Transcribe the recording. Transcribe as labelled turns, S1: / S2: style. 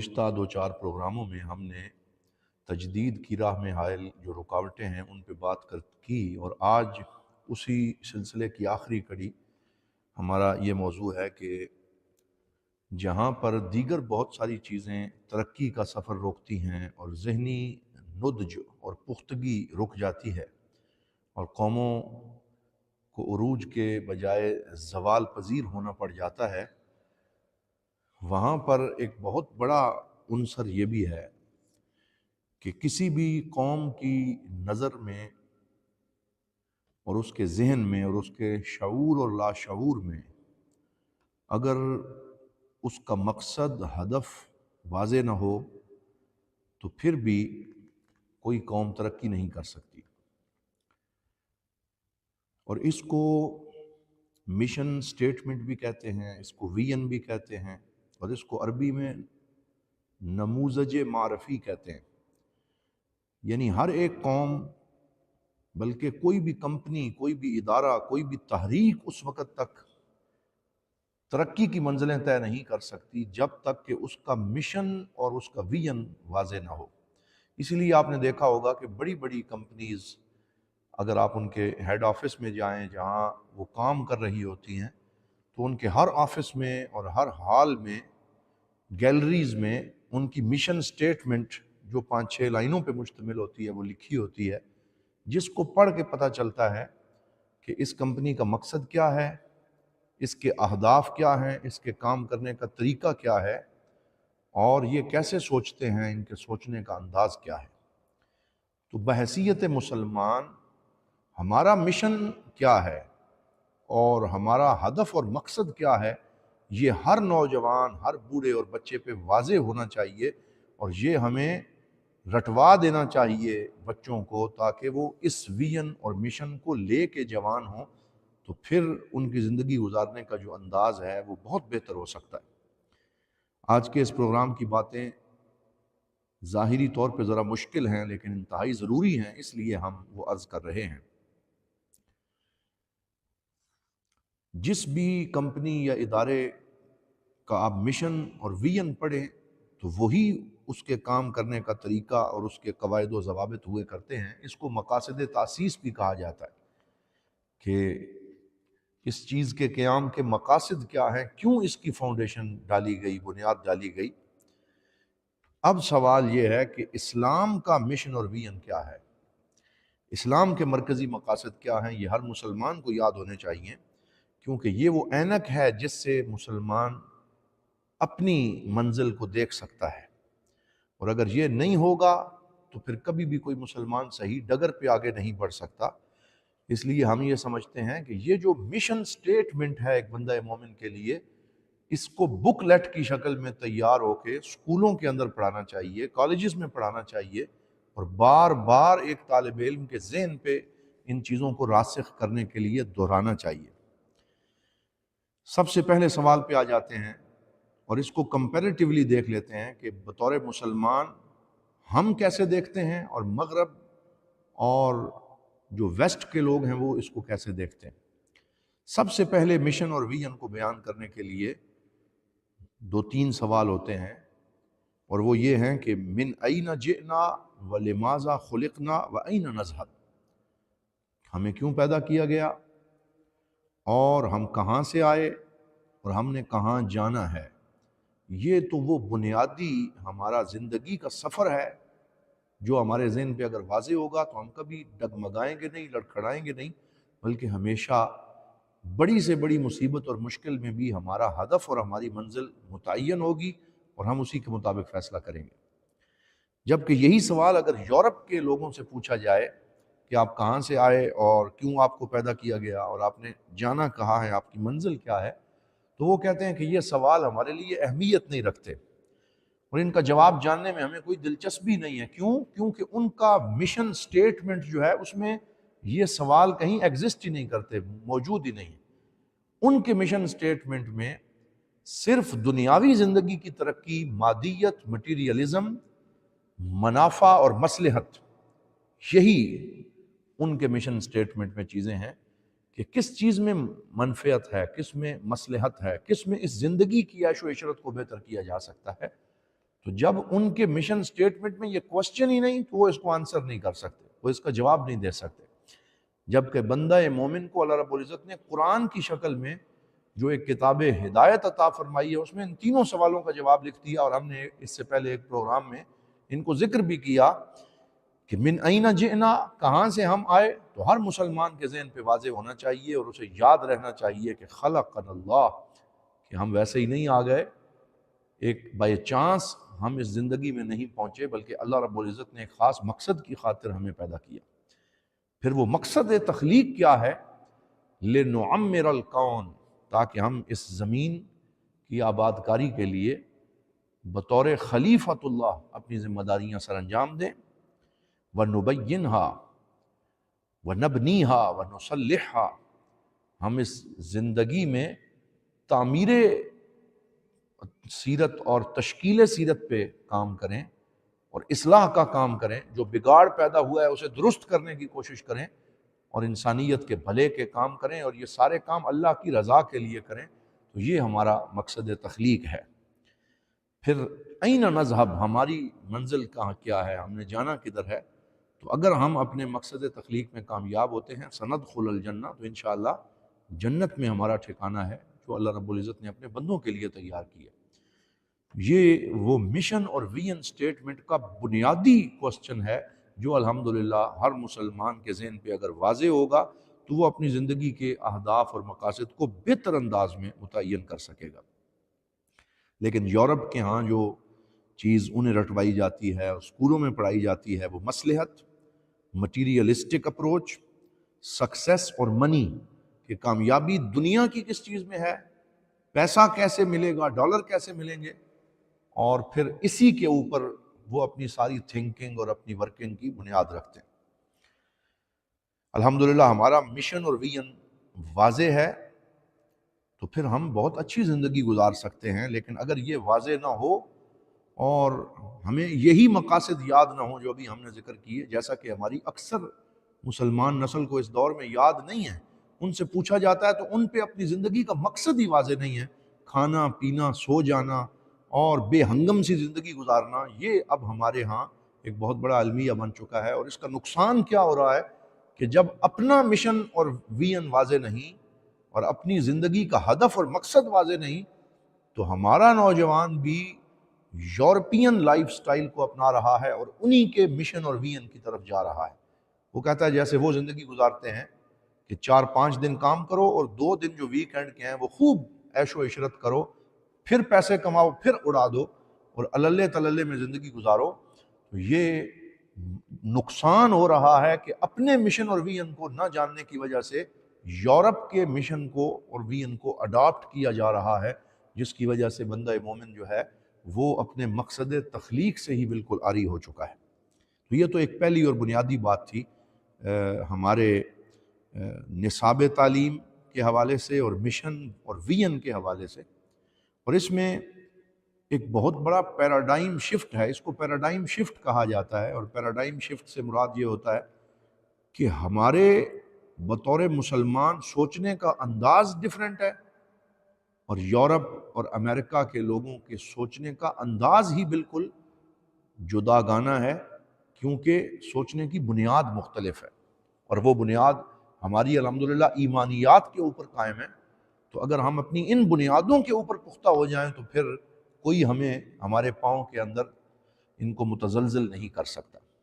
S1: گزشتہ دو چار پروگراموں میں ہم نے تجدید کی راہ میں حائل جو رکاوٹیں ہیں ان پہ بات کی، اور آج اسی سلسلے کی آخری کڑی ہمارا یہ موضوع ہے کہ جہاں پر دیگر بہت ساری چیزیں ترقی کا سفر روکتی ہیں اور ذہنی نضج اور پختگی رک جاتی ہے اور قوموں کو عروج کے بجائے زوال پذیر ہونا پڑ جاتا ہے، وہاں پر ایک بہت بڑا عنصر یہ بھی ہے کہ کسی بھی قوم کی نظر میں اور اس کے ذہن میں اور اس کے شعور اور لاشعور میں اگر اس کا مقصد ہدف واضح نہ ہو تو پھر بھی کوئی قوم ترقی نہیں کر سکتی، اور اس کو مشن سٹیٹمنٹ بھی کہتے ہیں، اس کو ویژن بھی کہتے ہیں، اور اس کو عربی میں نموذج معرفی کہتے ہیں۔ یعنی ہر ایک قوم، بلکہ کوئی بھی کمپنی، کوئی بھی ادارہ، کوئی بھی تحریک اس وقت تک ترقی کی منزلیں طے نہیں کر سکتی جب تک کہ اس کا مشن اور اس کا ویژن واضح نہ ہو۔ اسی لیے آپ نے دیکھا ہوگا کہ بڑی بڑی کمپنیز، اگر آپ ان کے ہیڈ آفس میں جائیں جہاں وہ کام کر رہی ہوتی ہیں، تو ان کے ہر آفس میں اور ہر ہال میں، گیلریز میں ان کی مشن سٹیٹمنٹ جو 5-6 لائنوں پہ مشتمل ہوتی ہے وہ لکھی ہوتی ہے، جس کو پڑھ کے پتہ چلتا ہے کہ اس کمپنی کا مقصد کیا ہے، اس کے اہداف کیا ہیں، اس کے کام کرنے کا طریقہ کیا ہے، اور یہ کیسے سوچتے ہیں، ان کے سوچنے کا انداز کیا ہے۔ تو بحیثیت مسلمان ہمارا مشن کیا ہے اور ہمارا ہدف اور مقصد کیا ہے، یہ ہر نوجوان، ہر بوڑھے اور بچے پہ واضح ہونا چاہیے، اور یہ ہمیں رٹوا دینا چاہیے بچوں کو، تاکہ وہ اس ویژن اور مشن کو لے کے جوان ہوں، تو پھر ان کی زندگی گزارنے کا جو انداز ہے وہ بہت بہتر ہو سکتا ہے۔ آج کے اس پروگرام کی باتیں ظاہری طور پہ ذرا مشکل ہیں لیکن انتہائی ضروری ہیں، اس لیے ہم وہ عرض کر رہے ہیں۔ جس بھی کمپنی یا ادارے کا آپ مشن اور ویژن پڑھیں تو وہی اس کے کام کرنے کا طریقہ اور اس کے قواعد و ضوابط ہوئے کرتے ہیں۔ اس کو مقاصد تاسیس بھی کہا جاتا ہے کہ اس چیز کے قیام کے مقاصد کیا ہیں، کیوں اس کی فاؤنڈیشن ڈالی گئی، بنیاد ڈالی گئی۔ اب سوال یہ ہے کہ اسلام کا مشن اور ویژن کیا ہے، اسلام کے مرکزی مقاصد کیا ہیں، یہ ہر مسلمان کو یاد ہونے چاہیے، کیونکہ یہ وہ اینک ہے جس سے مسلمان اپنی منزل کو دیکھ سکتا ہے، اور اگر یہ نہیں ہوگا تو پھر کبھی بھی کوئی مسلمان صحیح ڈگر پہ آگے نہیں بڑھ سکتا۔ اس لیے ہم یہ سمجھتے ہیں کہ یہ جو مشن سٹیٹمنٹ ہے ایک بندہ مومن کے لیے، اس کو بک لیٹ کی شکل میں تیار ہو کے اسکولوں کے اندر پڑھانا چاہیے، کالجز میں پڑھانا چاہیے، اور بار بار ایک طالب علم کے ذہن پہ ان چیزوں کو راسخ کرنے کے لیے دہرانا چاہیے۔ سب سے پہلے سوال پہ آ جاتے ہیں اور اس کو کمپیریٹیولی دیکھ لیتے ہیں کہ بطور مسلمان ہم کیسے دیکھتے ہیں اور مغرب اور جو ویسٹ کے لوگ ہیں وہ اس کو کیسے دیکھتے ہیں۔ سب سے پہلے مشن اور ویژن کو بیان کرنے کے لیے 2-3 سوال ہوتے ہیں، اور وہ یہ ہیں کہ من این جئنا ولماذا خلقنا وین نذهب، ہمیں کیوں پیدا کیا گیا اور ہم کہاں سے آئے اور ہم نے کہاں جانا ہے۔ یہ تو وہ بنیادی ہمارا زندگی کا سفر ہے جو ہمارے ذہن پہ اگر واضح ہوگا تو ہم کبھی ڈگمگائیں گے نہیں، لڑکھڑائیں گے نہیں، بلکہ ہمیشہ بڑی سے بڑی مصیبت اور مشکل میں بھی ہمارا ہدف اور ہماری منزل متعین ہوگی اور ہم اسی کے مطابق فیصلہ کریں گے۔ جبکہ یہی سوال اگر یورپ کے لوگوں سے پوچھا جائے کہ آپ کہاں سے آئے اور کیوں آپ کو پیدا کیا گیا اور آپ نے جانا کہاں ہے، آپ کی منزل کیا ہے، تو وہ کہتے ہیں کہ یہ سوال ہمارے لیے اہمیت نہیں رکھتے اور ان کا جواب جاننے میں ہمیں کوئی دلچسپی نہیں ہے۔ کیوں؟ کیونکہ ان کا مشن سٹیٹمنٹ جو ہے اس میں یہ سوال کہیں ایگزسٹ ہی نہیں کرتے، موجود ہی نہیں۔ ان کے مشن سٹیٹمنٹ میں صرف دنیاوی زندگی کی ترقی، مادیت، مٹیریلزم، منافع اور مصلحت، یہی ان کے مشن سٹیٹمنٹ میں چیزیں ہیں کہ کس چیز میں منفعت ہے، کس میں مصلحت ہے، کس میں اس زندگی کی عیش و عشرت کو بہتر کیا جا سکتا ہے، تو جب ان کے مشن سٹیٹمنٹ میں یہ کوسچن ہی نہیں تو وہ اس کو آنسر نہیں کر سکتے، وہ اس کا جواب نہیں دے سکتے۔ جبکہ بندہ مومن کو اللہ رب العزت نے قرآن کی شکل میں جو ایک کتاب ہدایت عطا فرمائی ہے، اس میں ان تینوں سوالوں کا جواب لکھ دیا۔ اور ہم نے اس سے پہلے ایک پروگرام میں ان کو ذکر بھی کیا کہ من این جئنا، کہاں سے ہم آئے، تو ہر مسلمان کے ذہن پہ واضح ہونا چاہیے اور اسے یاد رہنا چاہیے کہ خلقنا اللہ، کہ ہم ویسے ہی نہیں آ گئے، ایک بائی چانس ہم اس زندگی میں نہیں پہنچے، بلکہ اللہ رب العزت نے ایک خاص مقصد کی خاطر ہمیں پیدا کیا۔ پھر وہ مقصد تخلیق کیا ہے؟ لنعمر الکون، تاکہ ہم اس زمین کی آباد کاری کے لیے بطور خلیفۃ اللہ اپنی ذمہ داریاں سر انجام دیں۔ وَنُبَيِّنْهَا وَنَبْنِيهَا وَنُصَلِّحْهَا، ہم اس زندگی میں تعمیر سیرت اور تشکیل سیرت پہ کام کریں اور اصلاح کا کام کریں، جو بگاڑ پیدا ہوا ہے اسے درست کرنے کی کوشش کریں اور انسانیت کے بھلے کے کام کریں، اور یہ سارے کام اللہ کی رضا کے لیے کریں۔ تو یہ ہمارا مقصد تخلیق ہے۔ پھر این نذهب، ہماری منزل کہاں کیا ہے، ہم نے جانا کدھر ہے؟ تو اگر ہم اپنے مقصد تخلیق میں کامیاب ہوتے ہیں، سندخل الجنہ، تو انشاءاللہ جنت میں ہمارا ٹھکانہ ہے جو اللہ رب العزت نے اپنے بندوں کے لیے تیار کیا۔ یہ وہ مشن اور ویژن سٹیٹمنٹ کا بنیادی کوسچن ہے جو الحمدللہ ہر مسلمان کے ذہن پہ اگر واضح ہوگا تو وہ اپنی زندگی کے اہداف اور مقاصد کو بہتر انداز میں متعین کر سکے گا۔ لیکن یورپ کے ہاں جو چیز انہیں رٹوائی جاتی ہے، اسکولوں میں پڑھائی جاتی ہے، وہ مصلحت، مٹیریلسٹک اپروچ، سکسیس اور منی، کہ کامیابی دنیا کی کس چیز میں ہے، پیسہ کیسے ملے گا، ڈالر کیسے ملیں گے، اور پھر اسی کے اوپر وہ اپنی ساری تھنکنگ اور اپنی ورکنگ کی بنیاد رکھتے ہیں۔ الحمدللہ ہمارا مشن اور ویژن واضح ہے تو پھر ہم بہت اچھی زندگی گزار سکتے ہیں۔ لیکن اگر یہ واضح نہ ہو اور ہمیں یہی مقاصد یاد نہ ہو جو ابھی ہم نے ذکر کیے، جیسا کہ ہماری اکثر مسلمان نسل کو اس دور میں یاد نہیں ہے، ان سے پوچھا جاتا ہے تو ان پہ اپنی زندگی کا مقصد ہی واضح نہیں ہے، کھانا پینا سو جانا اور بے ہنگم سی زندگی گزارنا، یہ اب ہمارے ہاں ایک بہت بڑا المیہ بن چکا ہے۔ اور اس کا نقصان کیا ہو رہا ہے کہ جب اپنا مشن اور ویژن واضح نہیں اور اپنی زندگی کا ہدف اور مقصد واضح نہیں، تو ہمارا نوجوان بھی یورپین لائف سٹائل کو اپنا رہا ہے اور انہی کے مشن اور ویژن کی طرف جا رہا ہے۔ وہ کہتا ہے جیسے وہ زندگی گزارتے ہیں کہ 4-5 دن کام کرو اور 2 دن جو ویک اینڈ کے ہیں وہ خوب عیش و عشرت کرو، پھر پیسے کماؤ، پھر اڑا دو اور اللہ تللے میں زندگی گزارو۔ تو یہ نقصان ہو رہا ہے کہ اپنے مشن اور ویژن کو نہ جاننے کی وجہ سے یورپ کے مشن کو اور ویژن کو اڈاپٹ کیا جا رہا ہے، جس کی وجہ سے بندہ مومن جو ہے وہ اپنے مقصد تخلیق سے ہی بالکل عاری ہو چکا ہے۔ تو یہ تو ایک پہلی اور بنیادی بات تھی ہمارے نصاب تعلیم کے حوالے سے اور مشن اور ویژن کے حوالے سے۔ اور اس میں ایک بہت بڑا پیراڈائم شفٹ ہے، اس کو پیراڈائم شفٹ کہا جاتا ہے، اور پیراڈائم شفٹ سے مراد یہ ہوتا ہے کہ ہمارے بطور مسلمان سوچنے کا انداز ڈیفرنٹ ہے، اور یورپ اور امریکہ کے لوگوں کے سوچنے کا انداز ہی بالکل جدا گانا ہے، کیونکہ سوچنے کی بنیاد مختلف ہے، اور وہ بنیاد ہماری الحمدللہ ایمانیات کے اوپر قائم ہے۔ تو اگر ہم اپنی ان بنیادوں کے اوپر پختہ ہو جائیں تو پھر کوئی ہمیں ہمارے پاؤں کے اندر ان کو متزلزل نہیں کر سکتا۔